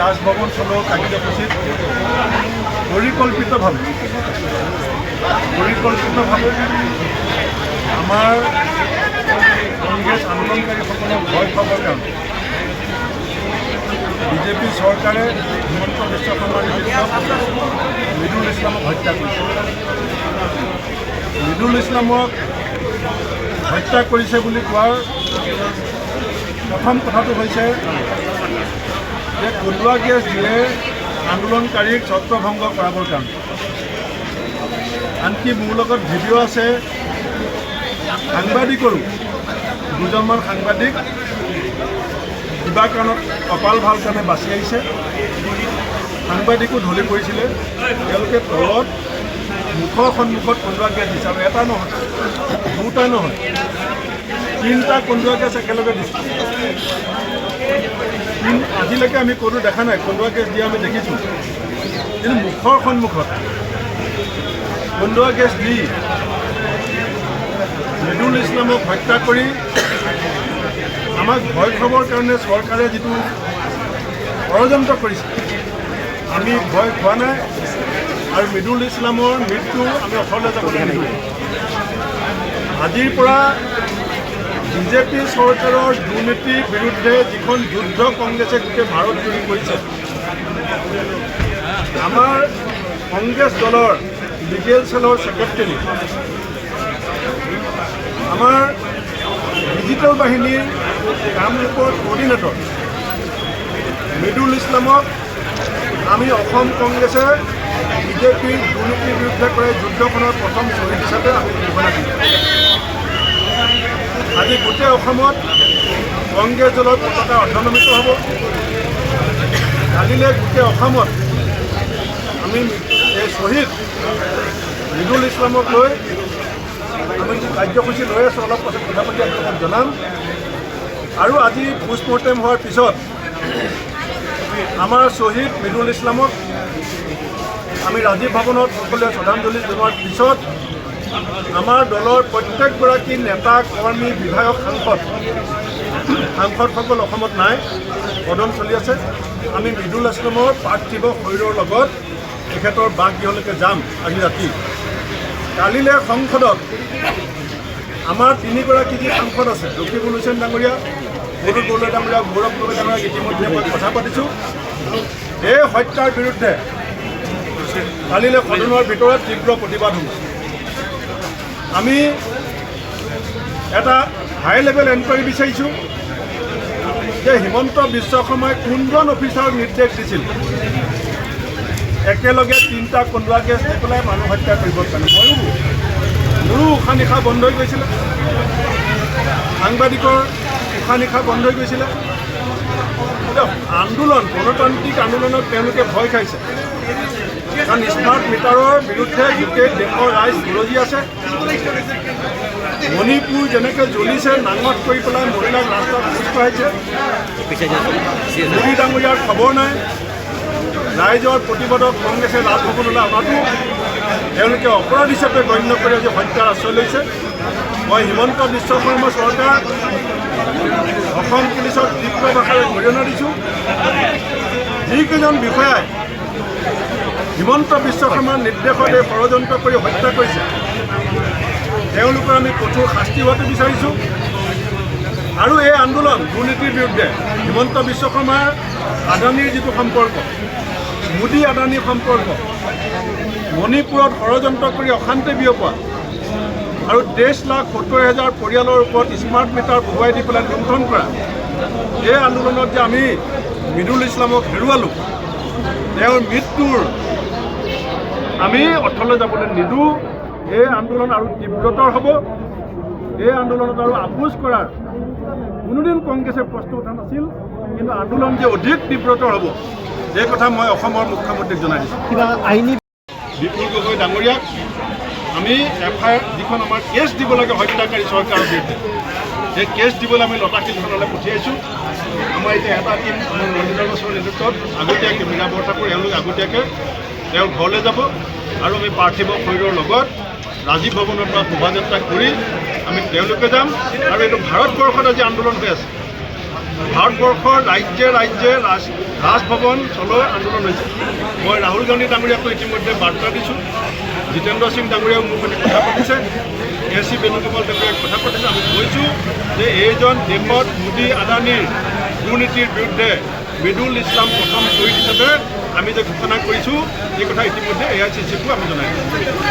ৰাজভৱন চলোৱা কাৰ্যসূচীত পৰিকল্পিতভাৱে আমাৰ কংগ্ৰেছ আন্দোলনকাৰীসকলক ভয় খুৱাবৰ কাৰণে বিজেপি চৰকাৰে হিমন্ত বিশ্ব শৰ্মাৰ নেতৃত্বত মৃদুল ইছলামক হত্যা কৰিছে। মৃদুল ইছলামক হত্যা কৰিছে বুলি কোৱাৰ প্ৰথম কথাটো হৈছে যে কন্দুৱা গেছ দিয়ে আন্দোলনকাৰীক ছত্ৰভংগ কৰাবৰ কাৰণে। আনকি মোৰ লগত ভিডিঅ' আছে, সাংবাদিকৰো দুজনমান সাংবাদিক কিবা কাৰণত কপাল ভাল কাৰণে বাচি আহিছে। সাংবাদিকো ঢলি পৰিছিলে, তেওঁলোকে তলত মুখৰ সন্মুখত কন্দুৱা গেছ দিছে, আৰু এটা নহয়, দুটা নহয়, 3টা কন্দুৱা গেছ একেলগে দিছে। আজিলৈকে আমি ক'তো দেখা নাই, কন্দুৱা গেছ দিয়া আমি দেখিছোঁ, কিন্তু মুখৰ সন্মুখত কন্দুৱা গেছ দি মৃদুল ইছলামক হত্যা কৰি আমাক ভয় খুৱাবৰ কাৰণে চৰকাৰে যিটো ষড়যন্ত্ৰ কৰিছে, আমি ভয় খোৱা নাই আৰু মৃদুল ইছলামৰ মৃত্যু আমি অথলে যাবলৈ নিদিওঁ। আজিৰ পৰা বিজেপি চৰকাৰৰ দুৰ্নীতিৰ বিৰুদ্ধে যিখন যুদ্ধ কংগ্ৰেছে গোটেই ভাৰত জুৰি কৰিছে, আমাৰ কংগ্ৰেছ দলৰ লিগেল চেলৰ ছেক্ৰেটাৰী, আমাৰ ডিজিটেল বাহিনীৰ কামৰূপৰ কোঅৰ্ডিনেটৰ মৃদুল ইছলামক আমি অসম কংগ্ৰেছে বিজেপিৰ দুৰ্নীতিৰ বিৰুদ্ধে কৰা যুদ্ধখনৰ প্ৰথম শ্বহীদ হিচাপে আমি ঘোষণা দিছোঁ। আজি গোটেই অসমত কংগ্ৰেছ দলৰ পতাকা অৰ্ধনমিত হ'ব। কালিলৈ গোটেই অসমত আমি এই শ্বহীদ মৃদুল ইছলামক লৈ আমি কাৰ্যসূচী লৈ আছোঁ, অলপ পাছত কথা পাতি আপোনালোকক জনাম। আৰু আজি পোষ্টমৰ্টেম হোৱাৰ পিছত আমাৰ শ্বহীদ মৃদুল ইছলামক আমি ৰাজীৱ ভৱনত সকলোৱে শ্ৰদ্ধাঞ্জলি জনোৱাৰ পিছত আমাৰ দলৰ প্ৰত্যেকগৰাকী নেতা, কৰ্মী, বিধায়ক, সাংসদসকল অসমত নাই, সদন চলি আছে। আমি মৃদুল ইছলামৰ পাৰ্থিৱ শৰীৰৰ লগত তেখেতৰ বাসগৃহলৈকে যাম আজি ৰাতি। কালিলৈ সংসদত আমাৰ 3গৰাকী যি সাংসদ আছে, ৰকিবুল হুছেইন ডাঙৰীয়া, মধুৰ বৰুৱা ডাঙৰীয়া, গৌৰৱ গগৈ ডাঙৰীয়াক ইতিমধ্যে মই কথা পাতিছোঁ। এই হত্যাৰ বিৰুদ্ধে কালিলৈ সদনৰ ভিতৰত তীব্ৰ প্ৰতিবাদ হ'ব। আমি এটা হাই লেভেল এনকুৱাৰী বিচাৰিছোঁ যে হিমন্ত বিশ্ব শৰ্মাই কোনজন অফিচাৰক নিৰ্দেশ দিছিল একেলগে 3টা কন্দুৱা গেছ দি পেলাই মানুহ হত্যা কৰিবৰ কাৰণে। মোৰো উশাহ নিশাহ বন্ধ হৈ গৈছিলে, সাংবাদিকৰ উশাহ নিশাহ বন্ধ হৈ গৈছিলে। আন্দোলন, গণতান্ত্ৰিক আন্দোলনত তেওঁলোকে ভয় খাইছে, কাৰণ স্মাৰ্ট মিটাৰৰ বিৰুদ্ধে গোটেই দেশৰ ৰাইজ বিৰোধী আছে। মণিপুৰ যেনেকৈ জ্বলিছে, নাঙত কৰি পেলাই মহিলাক ৰাস্তাত খোজকাঢ়িছে, মোদী ডাঙৰীয়াৰ খবৰ নাই। ৰাইজৰ প্ৰতিবাদক কংগ্ৰেছে ৰাজভৱনলৈ অনাটো তেওঁলোকে অপৰাধ হিচাপে গণ্য কৰি আজি হত্যাৰ আশ্ৰয় লৈছে। মই হিমন্ত বিশ্ব শৰ্মা চৰকাৰ, অসম পুলিচক তীব্ৰ ভাষাৰে গৰিহণা দিছোঁ। যিকেইজন বিষয়াই হিমন্ত বিশ্ব শৰ্মাৰ নিৰ্দেশত এই ষড়যন্ত্ৰ কৰি হত্যা কৰিছে, তেওঁলোকৰ আমি কঠোৰ শাস্তি হোৱাটো বিচাৰিছোঁ। আৰু এই আন্দোলন দুৰ্নীতিৰ বিৰুদ্ধে হিমন্ত বিশ্ব শৰ্মাৰ আদানীৰ যিটো সম্পৰ্ক, মোদী আদানীৰ সম্পৰ্ক, মণিপুৰত ষড়যন্ত্ৰ কৰি অশান্তি বিয়পোৱা আৰু 13,70,000 পৰিয়ালৰ ওপৰত স্মাৰ্ট মিটাৰ বহুৱাই দি পেলাই লুণ্ঠন কৰা, এই আন্দোলনত যে আমি মৃদুল ইছলামক হেৰুৱালোঁ, তেওঁৰ মৃত্যুৰ আমি অথলে যাবলৈ নিদিওঁ। এই আন্দোলন আৰু তীব্ৰতৰ হ'ব। এই আন্দোলনত আৰু আপোচ কৰাৰ কোনোদিন কংগ্ৰেছে প্ৰশ্ন উঠা নাছিল, কিন্তু আন্দোলন যে অধিক তীব্ৰতৰ হ'ব, এই কথা মই অসমৰ মুখ্যমন্ত্ৰীক জনাই দিছোঁ। কিবা আইনী বিপুল গগৈ ডাঙৰীয়াক আমি FIR যিখন আমাৰ কেছ দিব লাগে হত্যাকাৰী চৰকাৰৰ বিৰুদ্ধে, সেই কেছ দিবলৈ আমি লতাশিল থানালৈ পঠিয়াইছোঁ। আমাৰ এতিয়া এটা টীম আমাৰ মন্দিৰৰ বছৰৰ নেতৃত্বত আগতীয়াকৈ মীৰা বৰঠাকুৰ এওঁলোক আগতীয়াকৈ তেওঁৰ ঘৰলৈ যাব আৰু আমি পাৰ্থিৱ শৰীৰৰ লগত ৰাজীৱ ভৱনৰ পৰা শোভাযাত্ৰা কৰি আমি তেওঁলোকে যাম। আৰু এইটো ভাৰতবৰ্ষত আজি আন্দোলন হৈ আছে। ভাৰতবৰ্ষৰ ৰাজ্যে ৰাজ্যে ৰাজভৱন চলো আন্দোলন হৈছে। মই ৰাহুল গান্ধী ডাঙৰীয়াকো ইতিমধ্যে বাৰ্তা দিছোঁ, জিতেন্দ্ৰ সিং ডাঙৰীয়াও মোৰ সৈতে কথা পাতিছে, AC বেণুগোপাল ডাঙৰীয়াই কথা পাতিছে। আমি কৈছোঁ যে এইজন দেশত মোদী আদানীৰ দুৰ্নীতিৰ বিৰুদ্ধে মিডুল ইছলাম প্ৰথম শ্বহীদ হিচাপে আমি যে ঘোষণা কৰিছোঁ, এই কথা ইতিমধ্যে AICCকো আমি জনাইছোঁ।